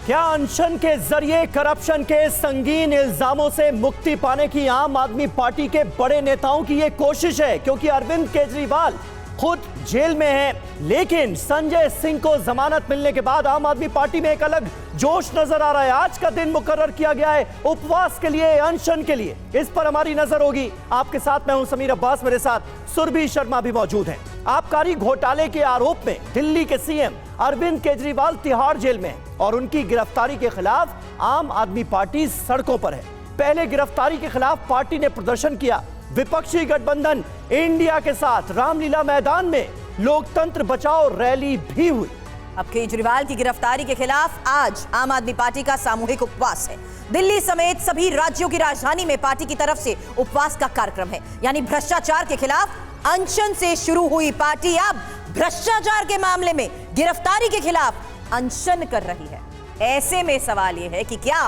क्या अनशन के जरिए करप्शन के संगीन इल्जामों से मुक्ति पाने की आम आदमी पार्टी के बड़े नेताओं की यह कोशिश है? क्योंकि अरविंद केजरीवाल खुद जेल में है, लेकिन संजय सिंह को जमानत मिलने के बाद आम आदमी पार्टी में एक अलग जोश नजर आ रहा है। आज का दिन मुकर्रर किया गया है उपवास के लिए, अनशन के लिए। इस पर हमारी नजर होगी। आपके साथ मैं हूं समीर अब्बास, मेरे साथ सुरभि शर्मा भी मौजूद हैं। आबकारी घोटाले के आरोप में दिल्ली के सीएम अरविंद केजरीवाल तिहाड़ जेल में हैं और उनकी गिरफ्तारी के खिलाफ आम आदमी पार्टी सड़कों पर है। पहले गिरफ्तारी के खिलाफ पार्टी ने प्रदर्शन किया। विपक्षी गठबंधन इंडिया के साथ रामलीला मैदान में लोकतंत्र बचाओ रैली भी हुई। अब केजरीवाल की गिरफ्तारी के खिलाफ आज आम आदमी पार्टी का सामूहिक उपवास है। दिल्ली समेत सभी राज्यों की राजधानी में पार्टी की तरफ से उपवास का कार्यक्रम है। यानी भ्रष्टाचार के खिलाफ अनशन से शुरू हुई पार्टी अब भ्रष्टाचार के मामले में गिरफ्तारी के खिलाफ अनशन कर रही है। ऐसे में सवाल यह है कि क्या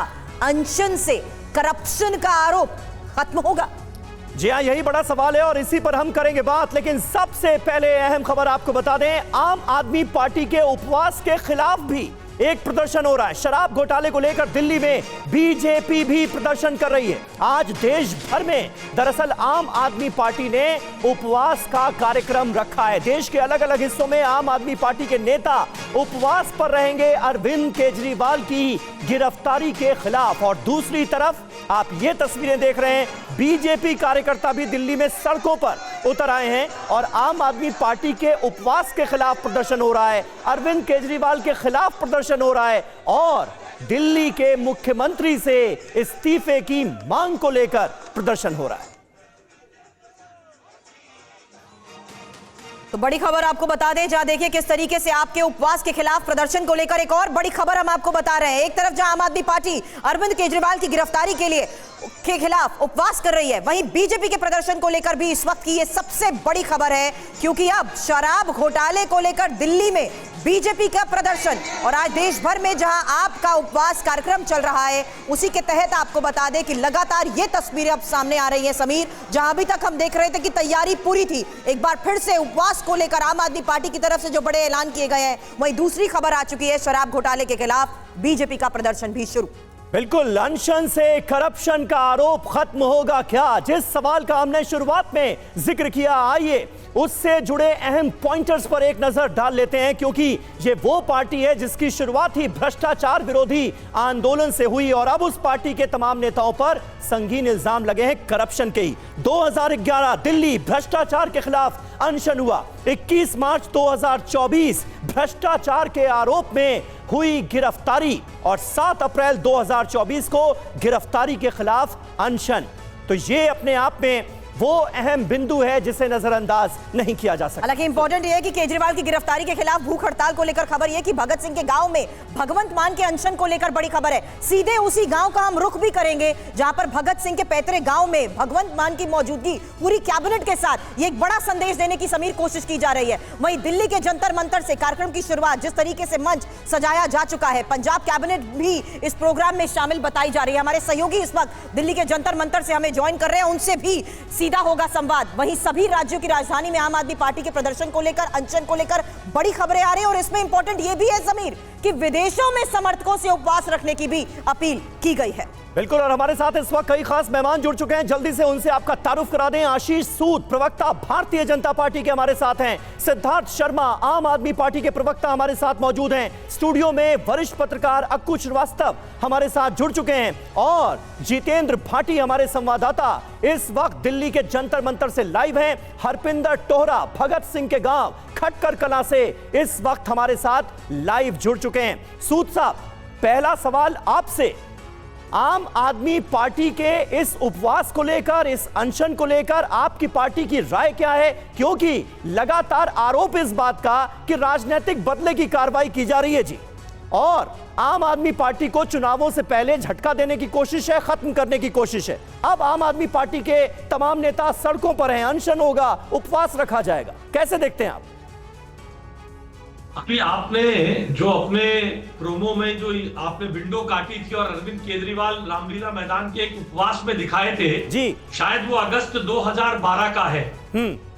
अनशन से करप्शन का आरोप खत्म होगा? जी हां, यही बड़ा सवाल है और इसी पर हम करेंगे बात। लेकिन सबसे पहले अहम खबर आपको बता दें, आम आदमी पार्टी के उपवास के खिलाफ भी एक प्रदर्शन हो रहा है। शराब घोटाले को लेकर दिल्ली में बीजेपी भी प्रदर्शन कर रही है। आज देश भर में दरअसल आम आदमी पार्टी ने उपवास का कार्यक्रम रखा है। देश के अलग अलग हिस्सों में आम आदमी पार्टी के नेता उपवास पर रहेंगे अरविंद केजरीवाल की गिरफ्तारी के खिलाफ। और दूसरी तरफ आप ये तस्वीरें देख रहे हैं, बीजेपी कार्यकर्ता भी दिल्ली में सड़कों पर उतर आए हैं और आम आदमी पार्टी के उपवास के खिलाफ प्रदर्शन हो रहा है, अरविंद केजरीवाल के खिलाफ प्रदर्शन हो रहा है और दिल्ली के मुख्यमंत्री से इस्तीफे की मांग को लेकर प्रदर्शन हो रहा है। तो बड़ी खबर आपको बता दें, जहां देखिए किस तरीके से आपके उपवास के खिलाफ प्रदर्शन को लेकर एक और बड़ी खबर हम आपको बता रहे हैं। एक तरफ जहां आम आदमी पार्टी अरविंद केजरीवाल की गिरफ्तारी के खिलाफ उपवास कर रही है, वहीं बीजेपी के प्रदर्शन को लेकर भी इस वक्त की ये सबसे बड़ी खबर है। क्योंकि अब शराब घोटाले को लेकर दिल्ली में बीजेपी का प्रदर्शन और आज देश भर में जहां आपका उपवास कार्यक्रम चल रहा है, उसी के तहत आपको बता दें कि लगातार ये तस्वीरें अब सामने आ रही हैं समीर। जहां अभी तक हम देख रहे थे कि तैयारी पूरी थी, एक बार फिर से उपवास को लेकर आम आदमी पार्टी की तरफ से जो बड़े ऐलान किए गए हैं, वहीं दूसरी खबर आ चुकी है, शराब घोटाले के खिलाफ बीजेपी का प्रदर्शन भी शुरू। बिल्कुल, अनशन से करप्शन का आरोप खत्म होगा क्या? जिस सवाल का हमने शुरुआत में जिक्र किया, आइए उससे जुड़े अहम पॉइंटर्स पर एक नजर डाल लेते हैं। क्योंकि ये वो पार्टी है जिसकी शुरुआत ही भ्रष्टाचार विरोधी आंदोलन से हुई और अब उस पार्टी के तमाम नेताओं पर संगीन इल्जाम लगे हैं करप्शन के ही। 2011 दिल्ली भ्रष्टाचार के खिलाफ अनशन हुआ। 21 मार्च 2024 भ्रष्टाचार के आरोप में हुई गिरफ्तारी और 7 अप्रैल 2024 को गिरफ्तारी के खिलाफ अनशन। तो ये अपने आप में वो अहम बिंदु है जिसे नजरअंदाज नहीं किया जा सकता। हालांकि इंपॉर्टेंट यह है कि केजरीवाल की गिरफ्तारी के खिलाफ भूख हड़ताल को लेकर खबर यह कि भगत सिंह के गांव में भगवंत मान के अनशन को लेकर बड़ी खबर है। सीधे उसी गांव का हम रुख भी करेंगे जहां पर भगत सिंह के पैतृक गांव में भगवंत मान की मौजूदगी पूरी कैबिनेट के साथ ये एक बड़ा संदेश देने की समीर कोशिश की जा रही है। वहीं दिल्ली के जंतर मंतर से कार्यक्रम की शुरुआत, जिस तरीके से मंच सजाया जा चुका है, पंजाब कैबिनेट भी इस प्रोग्राम में शामिल बताई जा रही है। हमारे सहयोगी इस वक्त दिल्ली के जंतर मंतर से हमें ज्वाइन कर रहे हैं, उनसे भी सीधा होगा संवाद। वहीं सभी राज्यों की राजधानी में आम आदमी पार्टी के प्रदर्शन को लेकर, अनशन को लेकर बड़ी खबरें आ रही हैं और इसमें इंपॉर्टेंट यह भी है समीर कि विदेशों में समर्थकों से उपवास रखने की भी अपील की गई है। बिल्कुल, और हमारे साथ इस वक्त कई खास मेहमान जुड़ चुके हैं। जल्दी से उनसे आपका तारुफ करा दें। आशीष सूद, प्रवक्ता भारतीय जनता पार्टी के हमारे साथ हैं। सिद्धार्थ शर्मा, आम आदमी पार्टी के प्रवक्ता हमारे साथ मौजूद हैं। स्टूडियो में वरिष्ठ पत्रकार अक्कू श्रीवास्तव हमारे साथ जुड़ चुके हैं और जितेंद्र भाटी हमारे संवाददाता इस वक्त दिल्ली के जंतर मंतर से लाइव हैं। हरपिंदर टोहरा भगत सिंह के गांव खटकर कला से इस वक्त हमारे साथ लाइव जुड़ चुके हैं। सूद साहब, पहला सवाल आपसे, आम आदमी पार्टी के इस उपवास को लेकर, इस अनशन को लेकर आपकी पार्टी की राय क्या है? क्योंकि लगातार आरोप इस बात का कि राजनीतिक बदले की कार्रवाई की जा रही है जी, और आम आदमी पार्टी को चुनावों से पहले झटका देने की कोशिश है, खत्म करने की कोशिश है। अब आम आदमी पार्टी के तमाम नेता सड़कों पर हैं, अनशन होगा, उपवास रखा जाएगा, कैसे देखते हैं आप? अभी आपने जो अपने प्रोमो में जो आपने विंडो काटी थी और अरविंद केजरीवाल रामलीला मैदान के एक उपवास में दिखाए थे जी, शायद वो अगस्त 2012 का है,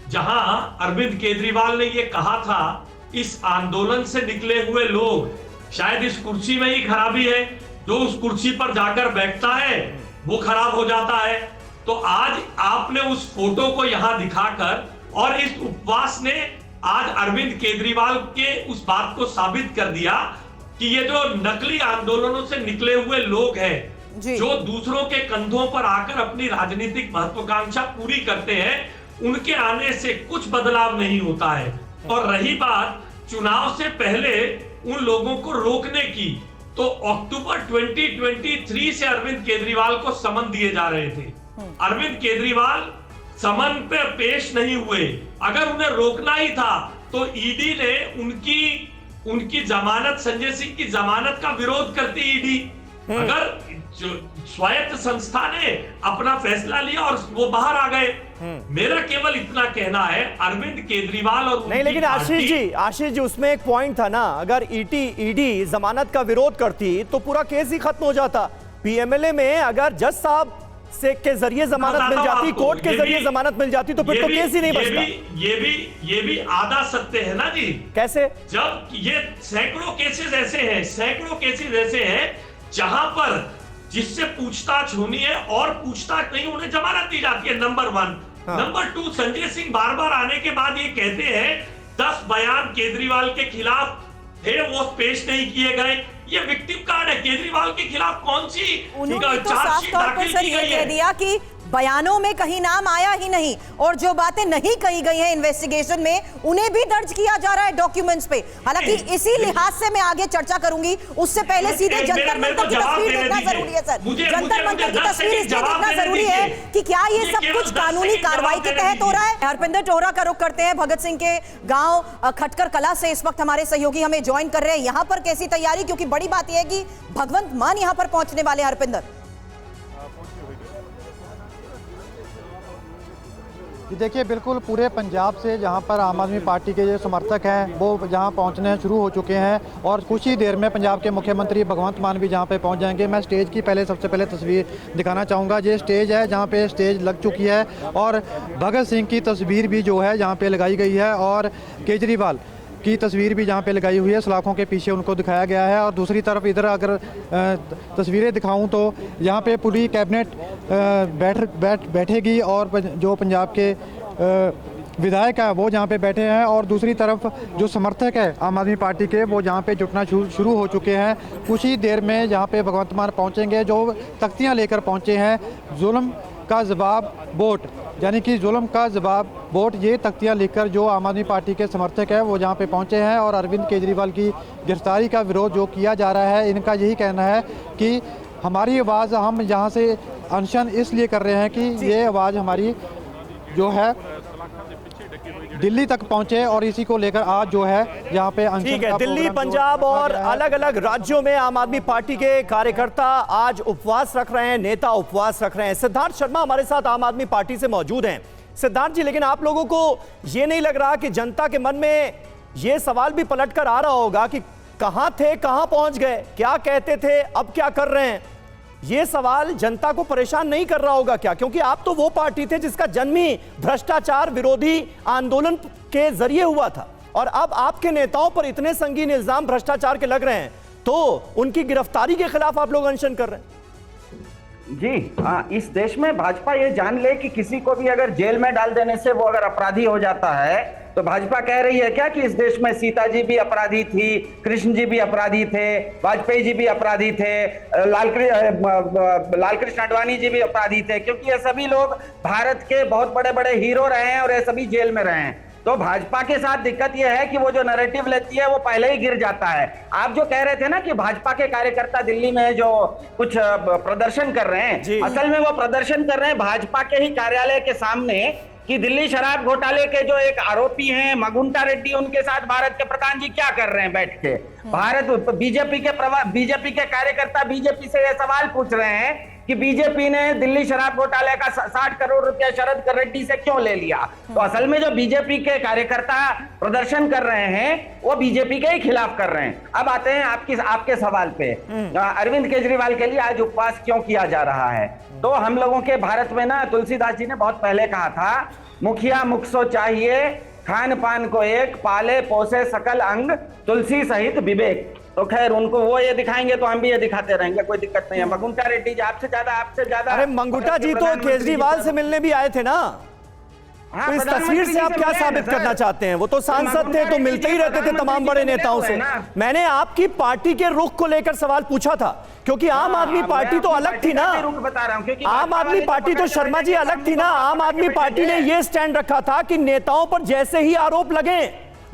जहां अरविंद केजरीवाल ने ये कहा था, इस आंदोलन से निकले हुए लोग शायद इस कुर्सी में ही खराबी है, जो उस कुर्सी पर जाकर बैठता है वो खराब हो जाता है। तो आज आपने उस फोटो को यहां दिखाकर और इस उपवास ने आज अरविंद केजरीवाल के उस बात को साबित कर दिया कि ये जो नकली आंदोलनों से निकले हुए लोग हैं, जो दूसरों के कंधों पर आकर अपनी राजनीतिक महत्वाकांक्षा पूरी करते हैं, उनके आने से कुछ बदलाव नहीं होता है। और रही बात चुनाव से पहले उन लोगों को रोकने की, तो अक्टूबर 2023 से अरविंद केजरीवाल को समन दिए जा रहे थे। अरविंद केजरीवाल समन पे पेश नहीं हुए। अगर उन्हें रोकना ही था तो ईडी ने उनकी जमानत, संजय सिंह की जमानत का विरोध करती ईडी। अगर स्वायत्त संस्था ने अपना फैसला लिया और वो बाहर आ गए। मेरा केवल इतना कहना है, अरविंद केजरीवाल और नहीं, लेकिन आशीष जी उसमें एक पॉइंट था ना, अगर ईडी जमानत का विरोध करती तो पूरा केस ही खत्म हो जाता। पीएमएलए में अगर जज साहब से के जरिए जमानत मिल जाती, कोर्ट के जरिए जमानत मिल जाती, तो फिर तो केस ही नहीं बचता। ये भी आधा सत्य है ना जी। कैसे? जब ये सैकड़ों केसेस ऐसे हैं जहां पर जिससे पूछताछ होनी है और पूछताछ नहीं, उन्हें जमानत दी जाती है, नंबर 1। नंबर 2, संजय सिंह बार बार आने के बाद ये कहते हैं 10 बयान केजरीवाल के खिलाफ थे, वो पेश नहीं किए गए। ये विक्टिम कार्ड है। केजरीवाल के खिलाफ कौन सी चार्जशीट दाखिल की गई है? दिया कि बयानों में कहीं नाम आया ही नहीं, और जो बातें नहीं कही गई हैं इन्वेस्टिगेशन में, उन्हें भी दर्ज किया जा रहा है डॉक्यूमेंट्स पे। हालांकि इसी लिहाज से मैं आगे चर्चा करूंगी, उससे पहले सीधे जंतर मंतर की तस्वीर देखना जरूरी है। सर, जंतर मंतर की तस्वीर इसलिए देखना जरूरी है कि क्या ये सब कुछ कानूनी कार्रवाई के तहत हो रहा है। हरपिंदर टोहरा का रुख करते हैं भगत सिंह के गांव खटकर कला से। इस वक्त हमारे सहयोगी हमें ज्वाइन कर रहे हैं। यहाँ पर कैसी तैयारी, क्योंकि बड़ी बात यह है कि भगवंत मान यहाँ पर पहुंचने वाले। हरपिंदर, देखिए, बिल्कुल पूरे पंजाब से जहां पर आम आदमी पार्टी के जो समर्थक हैं वो जहां पहुंचने शुरू हो चुके हैं, और कुछ ही देर में पंजाब के मुख्यमंत्री भगवंत मान भी जहां पे पहुंच जाएंगे। मैं स्टेज की सबसे पहले तस्वीर दिखाना चाहूँगा। ये स्टेज है जहां पे स्टेज लग चुकी है, और भगत सिंह की तस्वीर भी जो है जहाँ पे लगाई गई है, और केजरीवाल की तस्वीर भी जहाँ पे लगाई हुई है, सलाखों के पीछे उनको दिखाया गया है। और दूसरी तरफ इधर अगर तस्वीरें दिखाऊं तो यहाँ पे पूरी कैबिनेट बैठेगी, और जो पंजाब के विधायक है वो जहाँ पे बैठे हैं, और दूसरी तरफ जो समर्थक है आम आदमी पार्टी के वो जहाँ पे जुटना शुरू हो चुके हैं। कुछ ही देर में जहाँ पे भगवंत मान पहुँचेंगे, जो तख्तियाँ लेकर पहुँचे हैं, जुल्म का जवाब वोट, यानी कि जुल्म का जवाब वोट, ये तख्तियाँ लेकर जो आम आदमी पार्टी के समर्थक हैं वो जहाँ पे पहुँचे हैं। और अरविंद केजरीवाल की गिरफ्तारी का विरोध जो किया जा रहा है, इनका यही कहना है कि हमारी आवाज़ हम यहाँ से अनशन इसलिए कर रहे हैं कि ये आवाज़ हमारी जो है दिल्ली तक पहुंचे, और इसी को लेकर आज जो है यहाँ पे अनशन। ठीक है, दिल्ली, पंजाब और अलग अलग राज्यों में आम आदमी पार्टी के कार्यकर्ता आज उपवास रख रहे हैं, नेता उपवास रख रहे हैं। सिद्धार्थ शर्मा हमारे साथ आम आदमी पार्टी से मौजूद हैं। सिद्धार्थ जी, लेकिन आप लोगों को ये नहीं लग रहा कि जनता के मन में ये सवाल भी पलट कर आ रहा होगा कि कहां थे, कहां पहुंच गए, क्या कहते थे, अब क्या कर रहे हैं? ये सवाल जनता को परेशान नहीं कर रहा होगा क्या? क्योंकि आप तो वो पार्टी थे जिसका जन्म ही भ्रष्टाचार विरोधी आंदोलन के जरिए हुआ था, और अब आपके नेताओं पर इतने संगीन इल्जाम भ्रष्टाचार के लग रहे हैं, तो उनकी गिरफ्तारी के खिलाफ आप लोग अनशन कर रहे हैं। जी, इस देश में भाजपा ये जान ले कि किसी को भी अगर जेल में डाल देने से वो अगर अपराधी हो जाता है, तो भाजपा कह रही है क्या कि इस देश में सीता जी भी अपराधी थी, कृष्ण जी भी अपराधी थे, वाजपेयी जी भी अपराधी थे, लालकृष्ण आडवाणी जी भी अपराधी थे? क्योंकि ये सभी लोग भारत के बहुत बड़े बड़े हीरो रहे हैं और ये सभी जेल में रहे हैं। तो भाजपा के साथ दिक्कत यह है कि वो जो नैरेटिव लेती है वो पहले ही गिर जाता है। आप जो कह रहे थे ना कि भाजपा के कार्यकर्ता दिल्ली में जो कुछ प्रदर्शन कर रहे हैं, असल में वो प्रदर्शन कर रहे हैं भाजपा के ही कार्यालय के सामने, कि दिल्ली शराब घोटाले के जो एक आरोपी हैं मगुंटा रेड्डी, उनके साथ भारत के प्रधान जी क्या कर रहे हैं बैठ के। भारत बीजेपी के कार्यकर्ता बीजेपी से ये सवाल पूछ रहे हैं कि बीजेपी ने दिल्ली शराब घोटाले का 60 करोड़ रुपया शरद रेड्डी से क्यों ले लिया। तो असल में जो बीजेपी के कार्यकर्ता प्रदर्शन कर रहे हैं वो बीजेपी के ही खिलाफ कर रहे हैं। अब आते हैं आपके सवाल पे, अरविंद केजरीवाल के लिए आज उपवास क्यों किया जा रहा है? तो हम लोगों के भारत में ना तुलसीदास जी ने बहुत पहले कहा था, मुखिया मुख सो चाहिए, खान पान को एक, पाले पोसे सकल अंग, तुलसी सहित विवेक। तो खैर उनको वो ये दिखाएंगे तो हम भी ये दिखाते रहेंगे, कोई दिक्कत नहीं है। मंगुंटा रेड्डी जी आपसे ज्यादा अरे मंगुटा जी तो केजरीवाल से मिलने भी आए थे ना, हाँ, तो इस तस्वीर से आप क्या साबित करना चाहते हैं? वो तो सांसद थे, तो मिलते ही रहते थे तमाम बड़े नेताओं से। मैंने आपकी पार्टी के रुख को लेकर सवाल पूछा था, क्योंकि आम आदमी पार्टी तो अलग थी ना। बता रहा हूं, आम आदमी पार्टी तो शर्मा जी अलग थी ना। आम आदमी पार्टी ने यह स्टैंड रखा था कि नेताओं पर जैसे ही आरोप लगे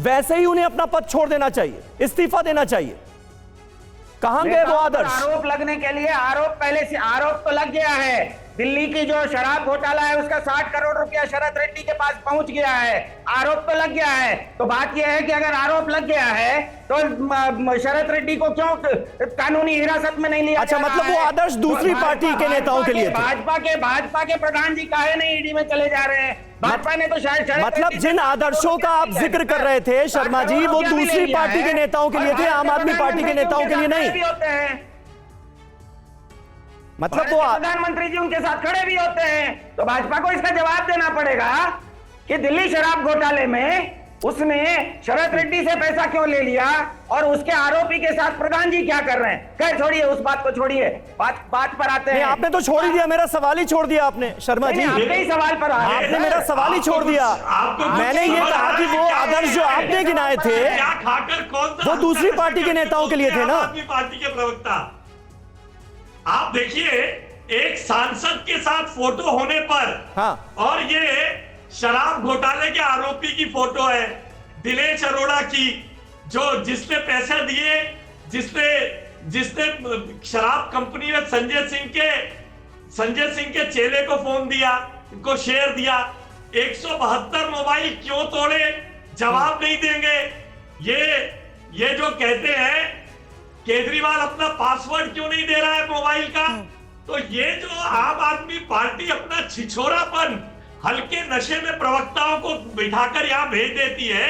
वैसे ही उन्हें अपना पद छोड़ देना चाहिए, इस्तीफा देना चाहिए। कहां गए वो आदर्श? आरोप लगने के लिए पहले से आरोप तो लग गया है। दिल्ली की जो शराब घोटाला है उसका 60 करोड़ रुपया शरद रेड्डी के पास पहुंच गया है, आरोप तो लग गया है। तो बात यह है कि अगर आरोप लग गया है तो शरद रेड्डी को क्यों कानूनी हिरासत में नहीं लिया? अच्छा, मतलब वो आदर्श दूसरी पार्टी के नेताओं के लिए थे। भाजपा के प्रधान जी काहे नहीं ईडी में चले जा रहे हैं? भाजपा ने तो शायद मतलब जिन आदर्शों का आप जिक्र कर रहे थे शर्मा जी, वो दूसरी पार्टी के नेताओं के लिए थे, आम आदमी पार्टी के नेताओं के लिए नहीं होते हैं। मतलब वो प्रधानमंत्री जी उनके साथ खड़े भी होते हैं। तो भाजपा को इसका जवाब देना पड़ेगा कि दिल्ली शराब घोटाले में उसने शरद रेड्डी से पैसा क्यों ले लिया और उसके आरोपी के साथ प्रधान जी क्या कर रहे हैं। खैर छोड़िए, उस बात को छोड़िए, बात पर आते हैं। आपने तो छोड़ ही दिया, मेरा सवाल ही छोड़ दिया आपने शर्मा जी। आपके ही सवाल पर आपने मेरा सवाल ही छोड़ दिया। मैंने ये कहा कि वो आदर्श जो आपने गिनाए थे वो दूसरी पार्टी के नेताओं के लिए थे ना। पार्टी के प्रवक्ता आप देखिए, एक सांसद के साथ फोटो होने पर, हाँ, और ये शराब घोटाले के आरोपी की फोटो है दिनेश अरोड़ा की, जिसने पैसे दिए, जिसने शराब कंपनी में संजय सिंह के चेले को फोन दिया, इनको शेयर दिया। 172 मोबाइल क्यों तोड़े? जवाब नहीं देंगे। ये जो कहते हैं केजरीवाल अपना पासवर्ड क्यों नहीं दे रहा है मोबाइल का, तो ये जो आम आदमी पार्टी अपना छिछोरापन हल्के नशे में प्रवक्ताओं को बिठाकर यहाँ भेज देती है।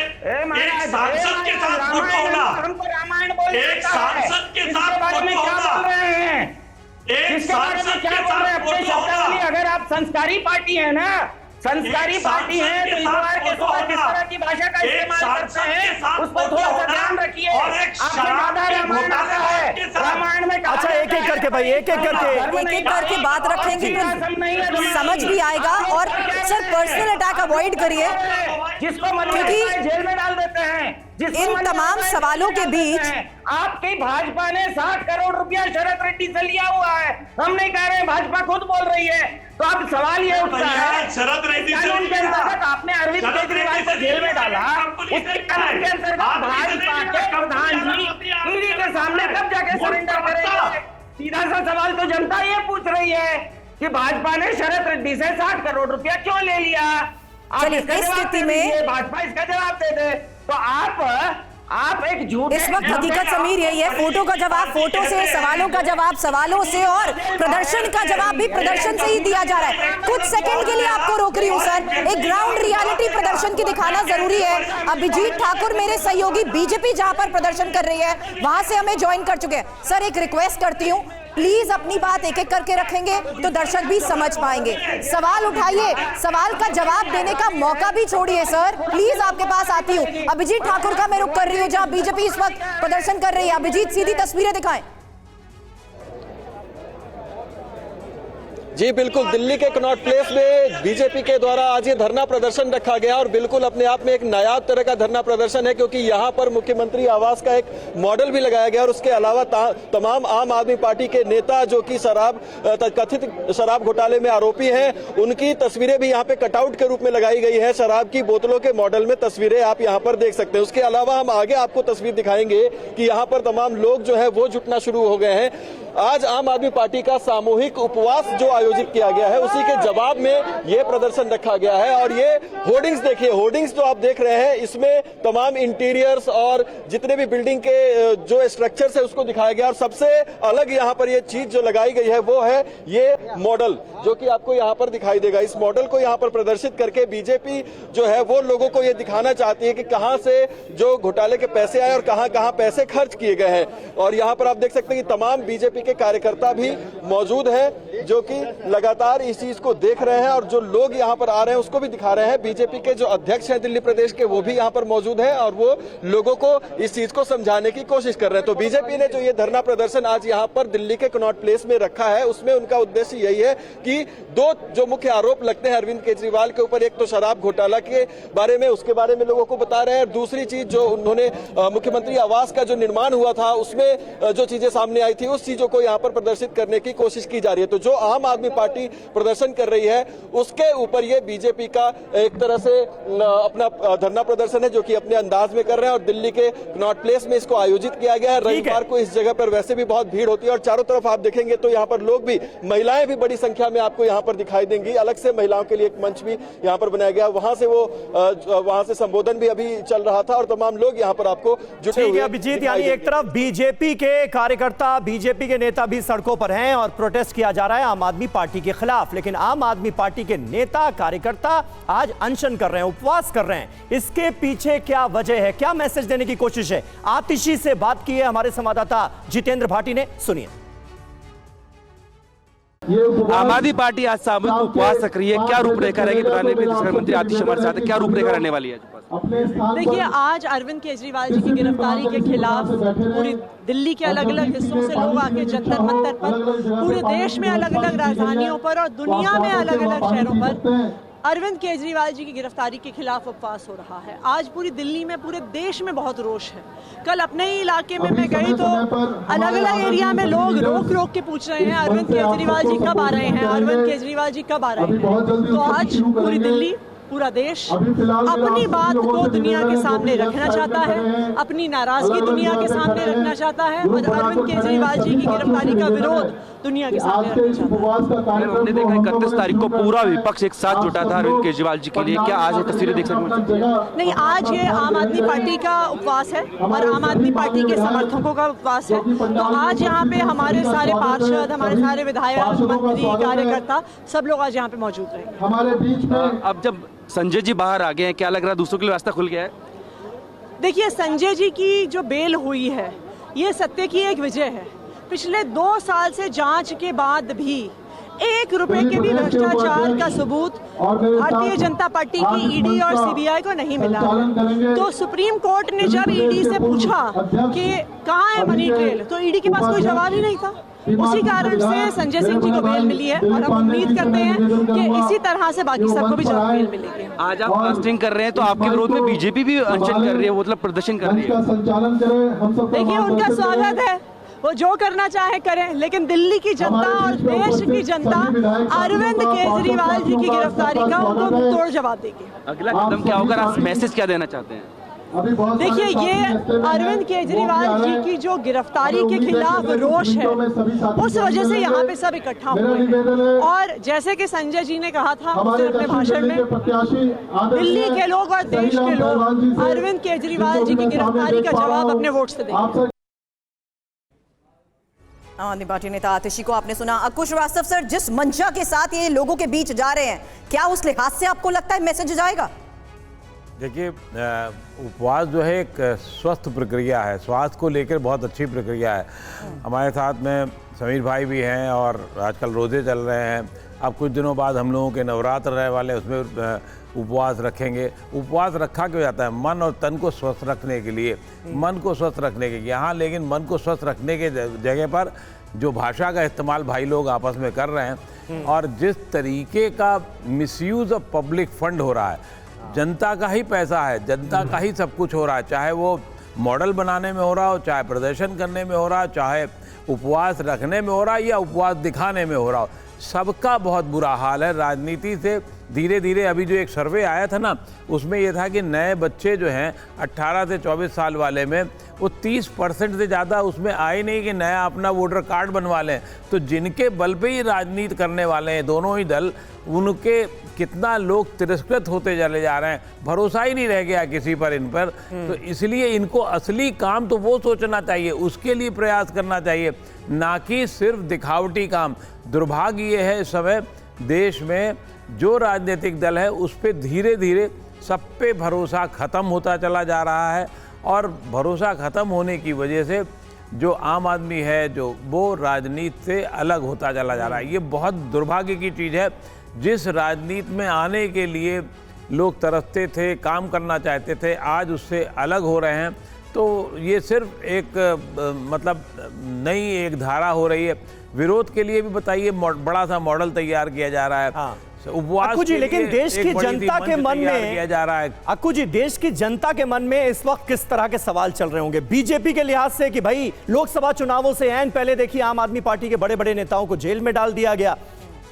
एक सांसद के साथ फोटो होना, एक सांसद के साथ फोटो होना, एक सांसद के साथ फोटो होना। अगर आप संस्कारी पार्टी है ना, संस्कारी पार्टी है तो इस बार के किस तरह की भाषा का इस्तेमाल करते हैं उस पर थोड़ा सा ध्यान रखिए। आपको ज्यादा रामायण आता है, रामायण में अच्छा एक एक करके भाई, एक एक करके बात रखेंगे तो समझ भी आएगा। और सर पर्सनल अटैक अवॉइड करिए, क्योंकि जेल में डाल देते हैं। इन तमाम सवालों के बीच आपकी भाजपा ने 60 करोड़ रुपया शरद रेड्डी से लिया हुआ है। हम नहीं कह रहे हैं, भाजपा खुद बोल रही है। तो अब सवाल ये उठता है, शरद रेड्डी कानून के अंतर्गत आपने अरविंद केजरीवाल को जेल में डाला, उसके कानून के अंतर्गत भाजपा के प्रधान जी ईडी के सामने कब जाके सरेंडर करेंगे? सीधा सा सवाल तो जनता ये पूछ रही है कि भाजपा ने शरद रेड्डी से 60 करोड़ रुपया क्यों ले लिया? चलिए इस स्थिति में भाजपा इसका जवाब दे दे। तो आप एक झूठ, इस वक्त हकीकत समीर यही है, फोटो का जवाब फोटो से, सवालों का जवाब सवालों से, और प्रदर्शन का जवाब भी प्रदर्शन से ही दिया जा रहा है। कुछ सेकंड के लिए आपको रोक रही हूँ सर, एक ग्राउंड रियलिटी प्रदर्शन की दिखाना जरूरी है। अभिजीत ठाकुर मेरे सहयोगी बीजेपी जहां पर प्रदर्शन कर रही है वहां से हमें ज्वाइन कर चुके हैं। सर एक रिक्वेस्ट करती हूँ, प्लीज अपनी बात एक एक करके रखेंगे तो दर्शक भी समझ पाएंगे। सवाल उठाइए, सवाल का जवाब देने का मौका भी छोड़िए सर, प्लीज आपके पास आती हूँ। अभिजीत ठाकुर का मैं रुख कर रही हूँ जहां बीजेपी इस वक्त प्रदर्शन कर रही है। अभिजीत सीधी तस्वीरें दिखाएं। जी बिल्कुल, दिल्ली के कनॉट प्लेस में बीजेपी के द्वारा आज ये धरना प्रदर्शन रखा गया और बिल्कुल अपने आप में एक नायाब तरह का धरना प्रदर्शन है, क्योंकि यहाँ पर मुख्यमंत्री आवास का एक मॉडल भी लगाया गया और उसके अलावा तमाम आम आदमी पार्टी के नेता जो कि कथित शराब घोटाले में आरोपी हैं उनकी तस्वीरें भी यहाँ पे कटआउट के रूप में लगाई गई है। शराब की बोतलों के मॉडल में तस्वीरें आप यहाँ पर देख सकते हैं। उसके अलावा हम आगे आपको तस्वीर दिखाएंगे कि यहाँ पर तमाम लोग जो है वो जुटना शुरू हो गए हैं। आज आम आदमी पार्टी का सामूहिक उपवास जो आयोजित किया गया है उसी के जवाब में ये प्रदर्शन रखा गया है। और ये होर्डिंग्स देखिए, होर्डिंग्स जो आप देख रहे हैं इसमें तमाम इंटीरियर्स और जितने भी बिल्डिंग के जो स्ट्रक्चर्स है उसको दिखाया गया। और सबसे अलग यहाँ पर ये चीज जो लगाई गई है वो है ये मॉडल जो कि आपको यहाँ पर दिखाई देगा। इस मॉडल को यहाँ पर प्रदर्शित करके बीजेपी जो है वो लोगों को ये दिखाना चाहती है कि कहां से जो घोटाले के पैसे आए और कहां कहां पैसे खर्च किए गए हैं। और यहाँ पर आप देख सकते हैं कि तमाम बीजेपी के कार्यकर्ता भी मौजूद हैं जो कि लगातार इस चीज को देख रहे हैं और जो लोग यहाँ पर आ रहे हैं उसको भी दिखा रहे हैं। बीजेपी के जो अध्यक्ष हैं दिल्ली प्रदेश के वो भी यहाँ पर मौजूद हैं और वो लोगों को इस चीज को समझाने की कोशिश कर रहे हैं। तो बीजेपी ने जो ये धरना प्रदर्शन आज यहाँ पर दिल्ली के कनॉट प्लेस में रखा है उसमें उनका उद्देश्य यही है कि दो जो मुख्य आरोप लगते हैं अरविंद केजरीवाल के ऊपर, एक तो शराब घोटाला के बारे में, उसके बारे में लोगों को बता रहे हैं, और दूसरी चीज जो उन्होंने मुख्यमंत्री आवास का जो निर्माण हुआ था उसमें जो चीजें सामने आई थी उस चीजों को यहाँ पर प्रदर्शित करने की कोशिश की जा रही है। तो जो आम आदमी पार्टी प्रदर्शन कर रही है उसके ऊपर ये बीजेपी का एक तरह से अपना धरना प्रदर्शन है जो कि अपने अंदाज में कर रहे हैं और दिल्ली के कनॉट प्लेस में इसको आयोजित किया गया है। रविवार को इस जगह पर वैसे भी बहुत भीड़ होती है और चारों तरफ आप देखेंगे तो यहाँ पर लोग भी, महिलाएं भी बड़ी संख्या में आपको यहाँ पर दिखाई देंगी। अलग से महिलाओं के लिए एक मंच भी यहाँ पर बनाया गया, वहां से संबोधन भी अभी चल रहा था और तमाम लोग यहाँ पर आपको जुटे हुए। अभिजीत, यानी एक तरफ बीजेपी के कार्यकर्ता, बीजेपी के नेता भी सड़कों पर हैं और प्रोटेस्ट किया जा रहा है आम आदमी पार्टी के खिलाफ, लेकिन आम आदमी पार्टी के नेता कार्यकर्ता आज अनशन कर रहे हैं, उपवास कर रहे हैं। इसके पीछे क्या वजह है, क्या मैसेज देने की कोशिश है? आतिशी से बात की है हमारे संवाददाता जितेंद्र भाटी ने, सुनिए। आम आदमी पार्टी आज सामूहिक उपवास रख रही है, क्या रूपरेखा रहेगी? प्रधानमंत्री मंत्री आतिशी हमारे साथ, क्या रूपरेखा रहने वाली है? देखिए, आज अरविंद केजरीवाल जी की गिरफ्तारी के खिलाफ पूरी दिल्ली के अलग अलग हिस्सों से लोग आके जंतर मंतर पर, पूरे देश में अलग अलग राजधानियों पर और दुनिया में अलग अलग शहरों पर अरविंद केजरीवाल जी की गिरफ्तारी के खिलाफ उपवास हो रहा है। आज पूरी दिल्ली में, पूरे देश में बहुत रोष है। कल अपने ही इलाके में मैं गई तो अलग अलग एरिया में लोग रोक रोक के पूछ रहे हैं अरविंद केजरीवाल जी कब आ रहे हैं, अरविंद केजरीवाल जी कब आ रहे हैं। तो आज पूरी दिल्ली, पूरा देश अपनी बात को दुनिया के सामने रखना चाहता है, अपनी नाराजगी दुनिया के सामने रखना चाहता है और अरविंद केजरीवाल जी की गिरफ्तारी का विरोध दुनिया के सामने रखना चाहता है। हमने देखा 31 तारीख को पूरा विपक्ष एक साथ जुटा था अरविंद केजरीवाल जी के लिए, क्या आज ये तस्वीरें देख सकते हैं? नहीं, आज ये आम आदमी पार्टी का उपवास है और आम आदमी पार्टी के समर्थकों का उपवास है। तो आज यहाँ पे हमारे सारे पार्षद, हमारे सारे विधायक, मंत्री, कार्यकर्ता सब लोग आज यहाँ पे मौजूद रहेंगे। हमारे बीच में अब जब संजय जी बाहर आ गए हैं, क्या लग रहा है दूसरों के लिए रास्ता खुल गया है? देखिए, संजय जी की जो बेल हुई है ये सत्य की एक विजय है। पिछले 2 साल से जांच के बाद भी 1 रुपए के भी भ्रष्टाचार का सबूत भारतीय जनता पार्टी की ईडी और सीबीआई को नहीं मिला है। तो सुप्रीम कोर्ट ने जब ईडी से पूछा कि कहाँ है मनी ट्रेल, तो ईडी के पास कोई जवाब ही नहीं था। उसी कारण से संजय सिंह जी को बेल मिली है और हम उम्मीद करते हैं कि इसी तरह से बाकी सबको भी जल्द बेल मिलेगी। आज आप फास्टिंग कर रहे हैं तो आपके विरोध में बीजेपी भी अनशन कर रही है, मतलब प्रदर्शन कर रही है। देखिए, उनका स्वागत है, वो जो करना चाहे करें, लेकिन दिल्ली की जनता और देश की जनता अरविंद केजरीवाल जी की गिरफ्तारी का उनको तोड़ जवाब देगी। अगला कदम क्या होगा? आप मैसेज क्या देना चाहते हैं? देखिए, ये अरविंद केजरीवाल जी की जो गिरफ्तारी के खिलाफ रोष है उस वजह से यहाँ पे सब इकट्ठा हुए हैं। और जैसे कि संजय जी ने कहा था अपने भाषण में, दिल्ली के लोग और देश के लोग अरविंद केजरीवाल जी की गिरफ्तारी का जवाब अपने वोट से देंगे। आम आदमी पार्टी नेता आतिशी को आपने सुना। अंकुश श्रीवास्तव सर, जिस मंशा के साथ ये लोगों के बीच जा रहे हैं, क्या उस लिहाज से आपको लगता है मैसेज जाएगा? देखिए, उपवास जो है एक स्वस्थ प्रक्रिया है, स्वास्थ्य को लेकर बहुत अच्छी प्रक्रिया है। हमारे साथ में समीर भाई भी हैं और आजकल रोज़े चल रहे हैं। अब कुछ दिनों बाद हम लोगों के नवरात्र रहने वाले, उसमें उपवास रखेंगे। उपवास रखा क्यों जाता है? मन और तन को स्वस्थ रखने के लिए, मन को स्वस्थ रखने के यहाँ, लेकिन मन को स्वस्थ रखने के जगह पर जो भाषा का इस्तेमाल भाई लोग आपस में कर रहे हैं और जिस तरीके का मिसयूज़ ऑफ पब्लिक फंड हो रहा है, जनता का ही पैसा है, जनता का ही सब कुछ हो रहा है, चाहे वो मॉडल बनाने में हो रहा हो, चाहे प्रदर्शन करने में हो रहा हो, चाहे उपवास रखने में हो रहा है या उपवास दिखाने में हो रहा हो, सबका बहुत बुरा हाल है। राजनीति से धीरे धीरे, अभी जो एक सर्वे आया था ना, उसमें ये था कि नए बच्चे जो हैं 18 से 24 साल वाले में, वो 30% से ज़्यादा उसमें आए नहीं कि नया अपना वोटर कार्ड बनवा लें। तो जिनके बल पे ही राजनीति करने वाले हैं दोनों ही दल, उनके कितना लोग तिरस्कृत होते चले जा रहे हैं, भरोसा ही नहीं रह गया किसी पर इन पर। तो इसलिए इनको असली काम तो वो सोचना चाहिए, उसके लिए प्रयास करना चाहिए, ना कि सिर्फ दिखावटी काम। दुर्भाग्य ये है इस समय देश में जो राजनीतिक दल है उस पर धीरे धीरे सब पे भरोसा ख़त्म होता चला जा रहा है और भरोसा ख़त्म होने की वजह से जो आम आदमी है जो वो राजनीति से अलग होता चला जा रहा है। ये बहुत दुर्भाग्य की चीज़ है। जिस राजनीति में आने के लिए लोग तरसते थे, काम करना चाहते थे, आज उससे अलग हो रहे हैं। तो ये सिर्फ एक मतलब नई एक धारा हो रही है। विरोध के लिए भी बताइए बड़ा सा मॉडल तैयार किया जा रहा है। हाँ। उपवास अक्कू जी, लेकिन देश की जनता के मन में किया जा रहा है। अक्कू जी, देश की जनता के मन में इस वक्त किस तरह के सवाल चल रहे होंगे बीजेपी के लिहाज से कि भाई लोकसभा चुनावों से ऐन पहले देखिए आम आदमी पार्टी के बड़े बड़े नेताओं को जेल में डाल दिया गया,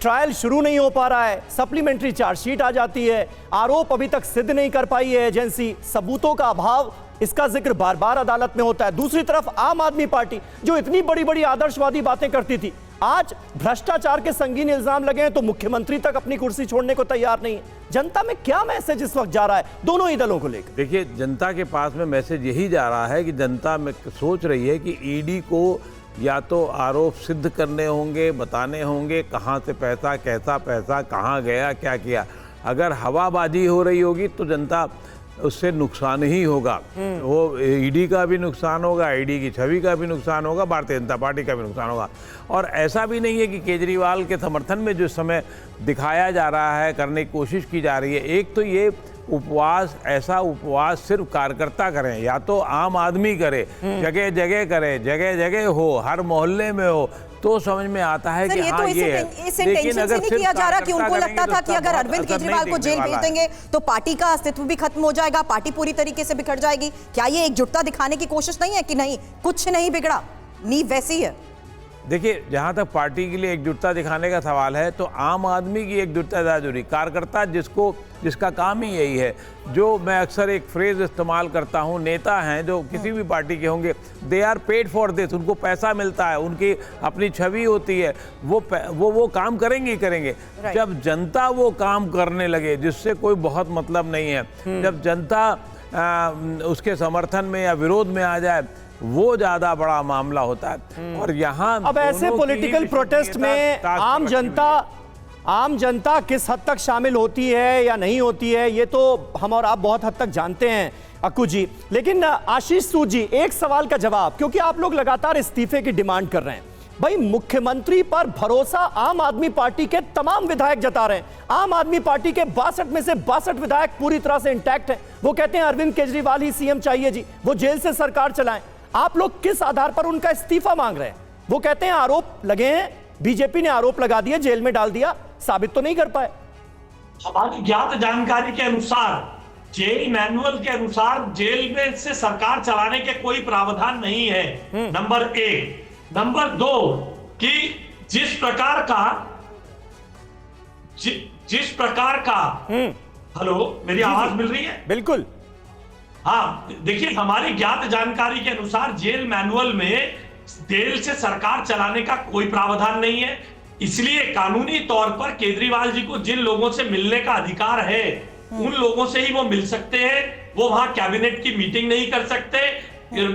ट्रायल शुरू नहीं हो पा रहा है, सप्लीमेंट्री चार्जशीट आ जाती है, आरोप अभी तक सिद्ध नहीं कर पाई है एजेंसी, सबूतों का अभाव, इसका जिक्र बार बार अदालत में होता है। दूसरी तरफ आम आदमी पार्टी जो इतनी बड़ी बड़ी आदर्शवादी बातें करती थी, आज भ्रष्टाचार के संगीन इल्जाम लगे हैं तो मुख्यमंत्री तक अपनी कुर्सी छोड़ने को तैयार नहीं है। जनता में क्या मैसेज इस वक्त जा रहा है दोनों ही दलों को लेकर? देखिए, जनता के पास में मैसेज यही जा रहा है कि जनता में सोच रही है कि ईडी को या तो आरोप सिद्ध करने होंगे, बताने होंगे कहाँ से पैसा, कैसा पैसा, कहाँ गया, क्या किया। अगर हवाबाजी हो रही होगी तो जनता उससे नुकसान ही होगा। वो ईडी का भी नुकसान होगा, ईडी की छवि का भी नुकसान होगा, भारतीय जनता पार्टी का भी नुकसान होगा। और ऐसा भी नहीं है कि केजरीवाल के समर्थन में जो समय दिखाया जा रहा है, करने की कोशिश की जा रही है, एक तो ये उपवास, ऐसा उपवास सिर्फ कार्यकर्ता करें या तो आम आदमी करे, जगह जगह करे, जगह जगह हो, हर मोहल्ले में हो, तो समझ में आता है कि हाँ ये है। इस इंटेंशन से नहीं किया जा रहा कि उनको लगता था कि अगर अरविंद केजरीवाल को जेल भेज देंगे तो पार्टी का अस्तित्व भी खत्म हो जाएगा, पार्टी पूरी तरीके से बिखर जाएगी। क्या ये एकजुटता दिखाने की कोशिश नहीं है कि नहीं कुछ नहीं बिगड़ा, नींव वैसी है? देखिए, जहाँ तक पार्टी के लिए एकजुटता दिखाने का सवाल है तो आम आदमी की एकजुटता ज़्यादा जरूरी। कार्यकर्ता जिसका काम ही यही है, जो मैं अक्सर एक फ्रेज इस्तेमाल करता हूँ, नेता हैं जो किसी भी पार्टी के होंगे, they are paid for this, उनको पैसा मिलता है, उनकी अपनी छवि होती है, वो काम करेंगे ही करेंगे। जब जनता वो काम करने लगे जिससे कोई बहुत मतलब नहीं है, जब जनता उसके समर्थन में या विरोध में आ जाए, वो ज्यादा बड़ा मामला होता है। और यहाँ अब ऐसे पॉलिटिकल प्रोटेस्ट में आम जनता किस हद तक शामिल होती है या नहीं होती है, ये तो हम और आप बहुत हद तक जानते हैं अक्कू जी। लेकिन आशीष सूद जी, एक सवाल का जवाब, क्योंकि आप लोग लगातार इस्तीफे की डिमांड कर रहे हैं। भाई, मुख्यमंत्री पर भरोसा आम आदमी पार्टी के तमाम विधायक जता रहे हैं। आम आदमी पार्टी के 62 में से 62 विधायक पूरी तरह से इंटैक्ट हैं। वो कहते हैं अरविंद केजरीवाल ही सीएम चाहिए जी, वो जेल से सरकार चलाएं। आप लोग किस आधार पर उनका इस्तीफा मांग रहे हैं? वो कहते हैं आरोप लगे हैं, बीजेपी ने आरोप लगा दिया, जेल में डाल दिया, साबित तो नहीं कर पाए। हमारी ज्ञात जानकारी के अनुसार, जेल मैनुअल के अनुसार जेल में से सरकार चलाने के कोई प्रावधान नहीं है, नंबर 1। नंबर 2 कि जिस प्रकार का हेलो, मेरी आवाज मिल रही है? बिल्कुल। हाँ, देखिए, हमारी ज्ञात जानकारी के अनुसार जेल मैनुअल में जेल से सरकार चलाने का कोई प्रावधान नहीं है। इसलिए कानूनी तौर पर केजरीवाल जी को जिन लोगों से मिलने का अधिकार है उन लोगों से ही वो मिल सकते हैं। वो वहां कैबिनेट की मीटिंग नहीं कर सकते,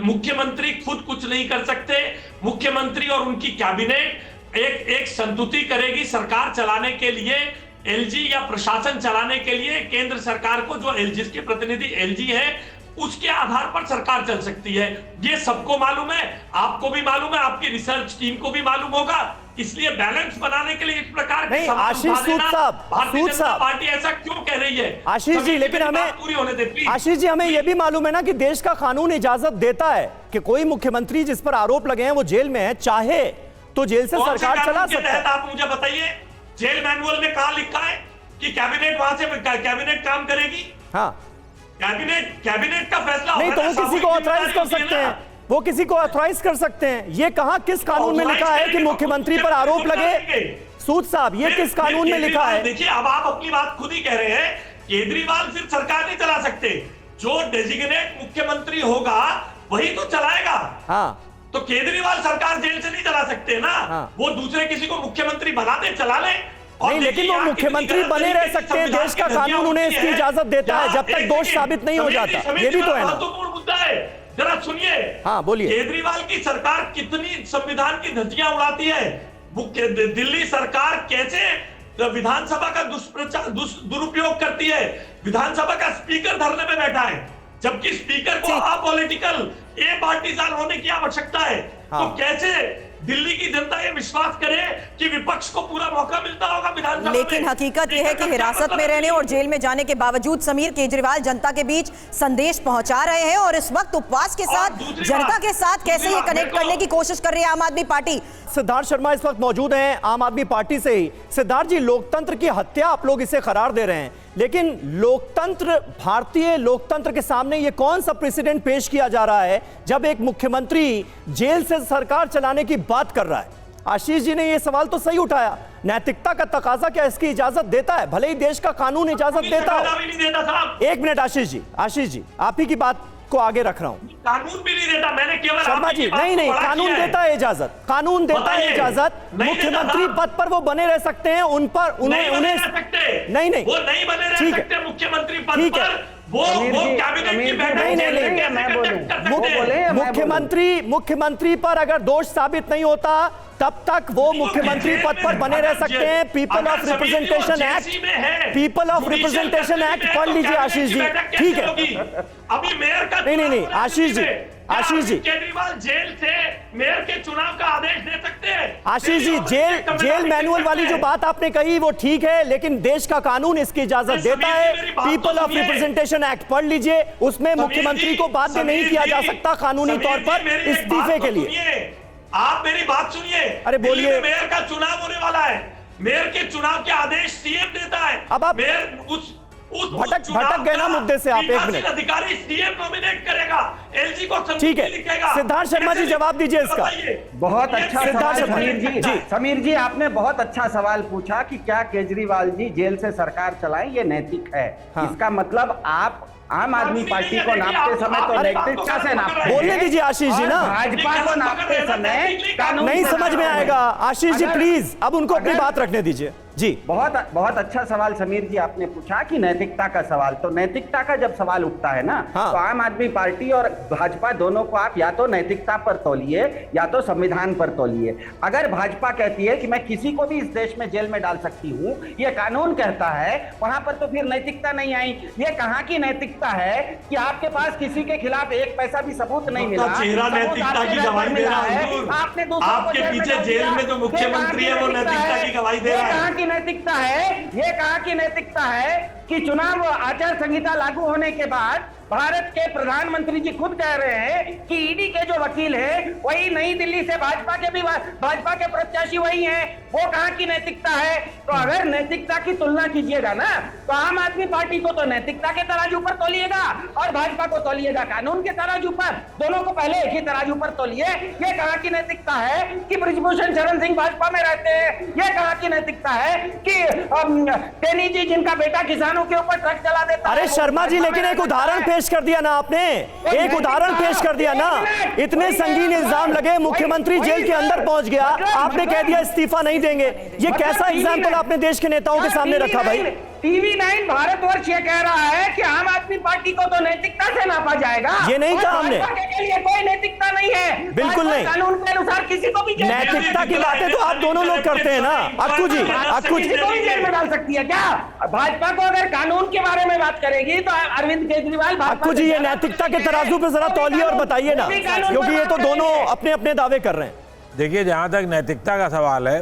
मुख्यमंत्री खुद कुछ नहीं कर सकते। मुख्यमंत्री और उनकी कैबिनेट एक संतुति करेगी सरकार चलाने के लिए, एलजी या प्रशासन चलाने के लिए केंद्र सरकार को, जो एलजी के प्रतिनिधि एलजी है, उसके आधार पर सरकार चल सकती है। ये सबको मालूम है, आपको भी मालूम है, आपकी रिसर्च टीम को भी मालूम होगा। इसलिए बैलेंस बनाने के लिए इस प्रकार के सवाल आशीष सूद साहब, भारतीय जनता पार्टी ऐसा क्यों कह रही है? आशीष जी, लेकिन हमें पूरी होने दे। आशीष जी, हमें यह भी मालूम है ना कि देश का कानून इजाजत देता है कि कोई मुख्यमंत्री जिस पर आरोप लगे हैं वो जेल में है, चाहे तो जेल से सरकार चला सकता है। आप मुझे बताइए, जेल मैनुअल में कहां लिखा है कि कैबिनेट वहां से कैबिनेट काम करेगी? हाँ, कैबिनेट का फैसला नहीं तो वो किसी को ऑथराइज कर सकते हैं, वो किसी को ऑथराइज कर सकते हैं। ये कहां किस कानून में लिखा है कि मुख्यमंत्री पर आरोप लगे? सूद साहब, ये किस कानून में लिखा है? देखिए, अब आप अपनी बात खुद ही कह रहे हैं, केजरीवाल सिर्फ सरकार नहीं चला सकते, जो डेजिग्नेट मुख्यमंत्री होगा वही तो चलाएगा। हाँ, तो केजरीवाल सरकार जेल से नहीं चला सकते ना। हाँ। वो दूसरे किसी को मुख्यमंत्री बना दे, चला ले। नहीं, लेकिन वो मुख्यमंत्री बने रह सकते हैं, देश का कानून उन्हें इसकी इजाजत देता है जब तक दोष साबित नहीं हो जाता। ये भी तो है ना। महत्वपूर्ण मुद्दा है, जरा सुनिए। हाँ, बोलिए। केजरीवाल की सरकार कितनी संविधान की धज्जियां उड़ाती है। दिल्ली सरकार कैसे विधानसभा का दुरुपयोग करती है। विधानसभा का स्पीकर धरने पे बैठा है, जबकि स्पीकर को अपॉलिटिकल ए पार्टीजान होने की आवश्यकता है। तो कैसे दिल्ली की जनता ये विश्वास करे कि विपक्ष को पूरा मौका मिलता होगा विधानसभा में? लेकिन हकीकत यह है कि हिरासत में रहने और जेल में जाने के बावजूद समीर केजरीवाल जनता के बीच संदेश पहुंचा रहे हैं और इस वक्त उपवास के साथ जनता के साथ कैसे ये कनेक्ट करने की कोशिश कर रही है आम आदमी पार्टी। सिद्धार्थ शर्मा इस वक्त मौजूद हैं आम आदमी पार्टी से ही। सिद्धार्थ जी, लोकतंत्र की हत्या आप लोग इसे करार दे रहे हैं, लेकिन लोकतंत्र, भारतीय लोकतंत्र के सामने ये कौन सा प्रेसिडेंट पेश किया जा रहा है जब एक मुख्यमंत्री जेल से सरकार चलाने की बात कर रहा है? आशीष जी ने ये सवाल तो सही उठाया, नैतिकता का तकाजा क्या इसकी इजाजत देता है? भले ही देश का कानून इजाजत देता हो। एक मिनट आशीष जी, आप ही की बात को आगे रख रहा हूं। कानून भी नहीं देता, मैंने केवल शर्मा जी, नहीं, कानून देता है इजाजत, कानून देता है इजाजत। मुख्यमंत्री पद पर वो बने रह सकते हैं, उन पर उन्हें नहीं, वो नहीं बने रह सकते मुख्यमंत्री पद पर। वो कैबिनेट की बैठक मुख्यमंत्री पर अगर दोष साबित नहीं होता तब तक वो मुख्यमंत्री पद पर बने रह सकते हैं। पीपल ऑफ रिप्रेजेंटेशन एक्ट पढ़ लीजिए आशीष जी, ठीक है? अभी मेयर का नहीं, आशीष जी केजरीवाल जेल से मेयर के चुनाव का आदेश दे सकते हैं। आशीष जी, जेल मैनुअल वाली जो बात आपने कही वो ठीक है, लेकिन देश का कानून इसकी इजाजत देता है। पीपल ऑफ रिप्रेजेंटेशन एक्ट पढ़ लीजिए, उसमें मुख्यमंत्री को बाध्य नहीं किया जा सकता कानूनी तौर पर इस्तीफे के लिए। आप मेरी बात सुनिए। अरे बोलिए। मेयर का चुनाव होने वाला है, मेयर के चुनाव के आदेश सीएम देता है। अब आप मेयर उस भटक गए ना मुद्दे से आप। एक मिनट, अधिकारी सीएम नॉमिनेट करेगा, एलजी को ठीक है। सिद्धार्थ शर्मा जी जवाब दीजिए इसका। बहुत अच्छा सवाल समीर जी। समीर जी, आपने बहुत अच्छा सवाल पूछा कि क्या केजरीवाल जी जेल से सरकार चलाएं, ये नैतिक है। इसका मतलब आप आम आदमी पार्टी को नापते समय तो नैतिकता से नापते हैं। बोलने दीजिए आशीष जी ना, भाजपा को नापते समय कानून नहीं समझ में आएगा। आशीष जी प्लीज अब उनको अपनी बात रखने दीजिए जी। बहुत अच्छा सवाल समीर जी आपने पूछा कि नैतिकता का सवाल। तो नैतिकता का जब सवाल उठता है ना, तो आम आदमी पार्टी और भाजपा दोनों को आप या तो नैतिकता पर तौलिए या तो संविधान पर तौलिए। अगर भाजपा कहती है कि मैं किसी को भी इस देश में जेल में डाल सकती हूँ, ये कानून कहता है, वहां पर तो फिर नैतिकता नहीं आई। ये कहाँ की नैतिकता है कि आपके पास किसी के खिलाफ एक पैसा भी सबूत नहीं मिला, चेहरा नैतिकता की गवाही दे रहा है। आपने आपके पीछे जेल में जो मुख्यमंत्री है वो नैतिकता की गवाही दे रहा है। नैतिकता है ये कहा कि नैतिकता है कि चुनाव आचार संहिता लागू होने के बाद भारत के प्रधानमंत्री जी खुद कह रहे हैं कि ईडी के जो वकील हैं वही नई दिल्ली से भाजपा के प्रत्याशी वही हैं। वो कहाँ की नैतिकता है? तो अगर नैतिकता की तुलना कीजिएगा ना, तो आम आदमी पार्टी को तो नैतिकता के तराजू पर तौलिएगा और भाजपा को तौलिएगा कानून के तराजू पर। दोनों को पहले एक ही तराजू पर तौलिए। ये कहाँ की नैतिकता है कि बृजभूषण शरण सिंह भाजपा में रहते हैं? ये कहाँ की नैतिकता है कि टेनी जी जिनका बेटा किसानों के ऊपर ट्रक चला देता है? अरे शर्मा जी, लेकिन एक उदाहरण पेश कर दिया ना आपने, एक उदाहरण पेश कर दिया ना। इतने संगीन इल्जाम लगे, मुख्यमंत्री जेल के अंदर पहुंच गया, आपने कह दिया इस्तीफा नहीं देंगे। ये कैसा एग्जाम्पल आपने देश के नेताओं के सामने रखा भाई? टीवी 9 भारतवर्ष ये कह रहा है कि आम आदमी पार्टी को तो नैतिकता से नापा जाएगा। ये नहीं कहा हमने, के लिए कोई नैतिकता नहीं है, बिल्कुल नहीं। कानून के अनुसार किसी को भी नैतिकता की बातें तो आप दोनों लोग करते हैं ना। अक्कू जी जेल में डाल सकती है क्या? भाजपा को अगर कानून के बारे में बात करेगी तो अरविंद केजरीवाल। अक्कू जी, ये नैतिकता के तराजू पे जरा तौलिए और बताइए ना, क्योंकि ये तो दोनों अपने अपने दावे कर रहे हैं। देखिए, जहाँ तक नैतिकता का सवाल है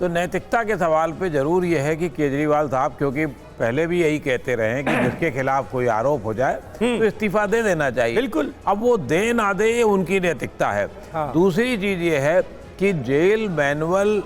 तो नैतिकता के सवाल पे जरूर ये है कि केजरीवाल साहब, क्योंकि पहले भी यही कहते रहे हैं कि जिसके खिलाफ कोई आरोप हो जाए तो इस्तीफा दे देना चाहिए। बिल्कुल। अब वो दे ना दे ये उनकी नैतिकता है। दूसरी चीज ये है कि जेल मैनुअल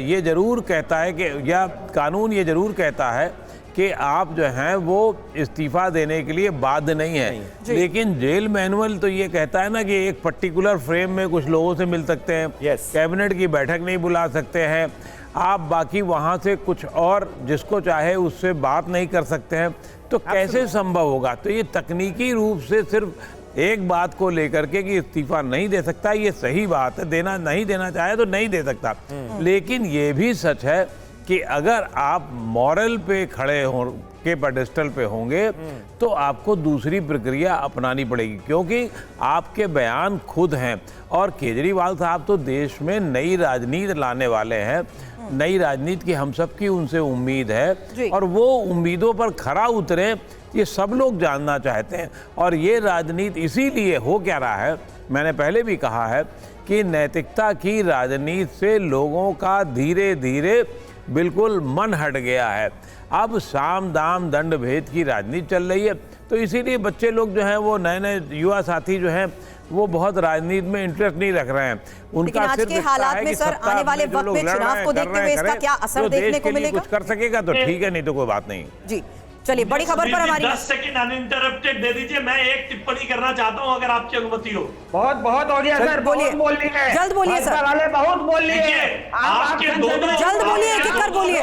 ये जरूर कहता है कि, या कानून ये जरूर कहता है कि आप जो हैं वो इस्तीफा देने के लिए बाध्य नहीं है। लेकिन जेल मैनुअल तो ये कहता है ना कि एक पर्टिकुलर फ्रेम में कुछ लोगों से मिल सकते हैं, कैबिनेट की बैठक नहीं बुला सकते हैं आप, बाकी वहाँ से कुछ और जिसको चाहे उससे बात नहीं कर सकते हैं। तो कैसे संभव होगा? तो ये तकनीकी रूप से सिर्फ एक बात को लेकर के कि इस्तीफा नहीं दे सकता, ये सही बात है, देना नहीं देना चाहे तो नहीं दे सकता। लेकिन ये भी सच है कि अगर आप मॉरल पे खड़े हो के पेडेस्टल पे होंगे तो आपको दूसरी प्रक्रिया अपनानी पड़ेगी, क्योंकि आपके बयान खुद हैं। और केजरीवाल साहब तो देश में नई राजनीति लाने वाले हैं। नई राजनीति की हम सब की उनसे उम्मीद जी। है और वो उम्मीदों पर खरा उतरे, ये सब लोग जानना चाहते हैं। और ये राजनीति इसीलिए हो क्या रहा है, मैंने पहले भी कहा है कि नैतिकता की राजनीति से लोगों का धीरे धीरे बिल्कुल मन हट गया है। अब साम दाम दंड भेद की राजनीति चल रही है, तो इसीलिए बच्चे लोग जो हैं, वो नए नए युवा साथी जो हैं, वो बहुत राजनीति में इंटरेस्ट नहीं रख रहे हैं। लेकिन आज के हालात में सर, आने वाले वक्त में चुनाव को देखते हुए इसका क्या असर देखने को मिलेगा? कुछ कर सकेगा तो ठीक है, नहीं तो कोई बात नहीं। जी चलिए, बड़ी खबर पर हमारी 10 सेकंड अनइंटरप्टेड दे दीजिए, मैं एक टिप्पणी करना चाहता हूं अगर आपकी अनुमति हो। बहुत बहुत हो गया सर, बोलिए, बहुत बोल लिए हैं। जल्द बोलिए सर। भाजपा वाले बहुत बोल लिए देखिए, हैं। आपके दोनों जल्द बोलिए, एक-एक कर बोलिए।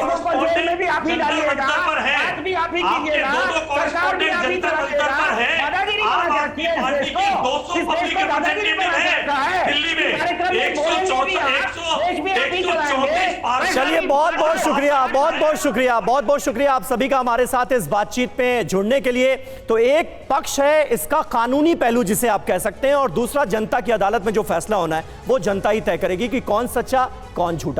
जेल में भी आप ही डालिएगा, जंतर पर है, बात भी आप ही आपके कीजिएगा, दोनों सरकार भी आप ही जंतर मंतर पर है। दादागिरी आम कहाँ आदमी जाती है? पार्टी की 200 पब्लिक रिप्रेजेंटेटिव है दिल्ली में, 134 चलिए, बहुत बहुत शुक्रिया, बहुत बहुत शुक्रिया, बहुत बहुत शुक्रिया आप सभी का हमारे साथ इस बातचीत में जुड़ने के लिए। तो एक पक्ष है इसका कानूनी पहलू जिसे आप कह सकते हैं, और दूसरा जनता की अदालत में जो फैसला होना है वो जनता ही तय करेगी कि कौन सच्चा कौन झूठा।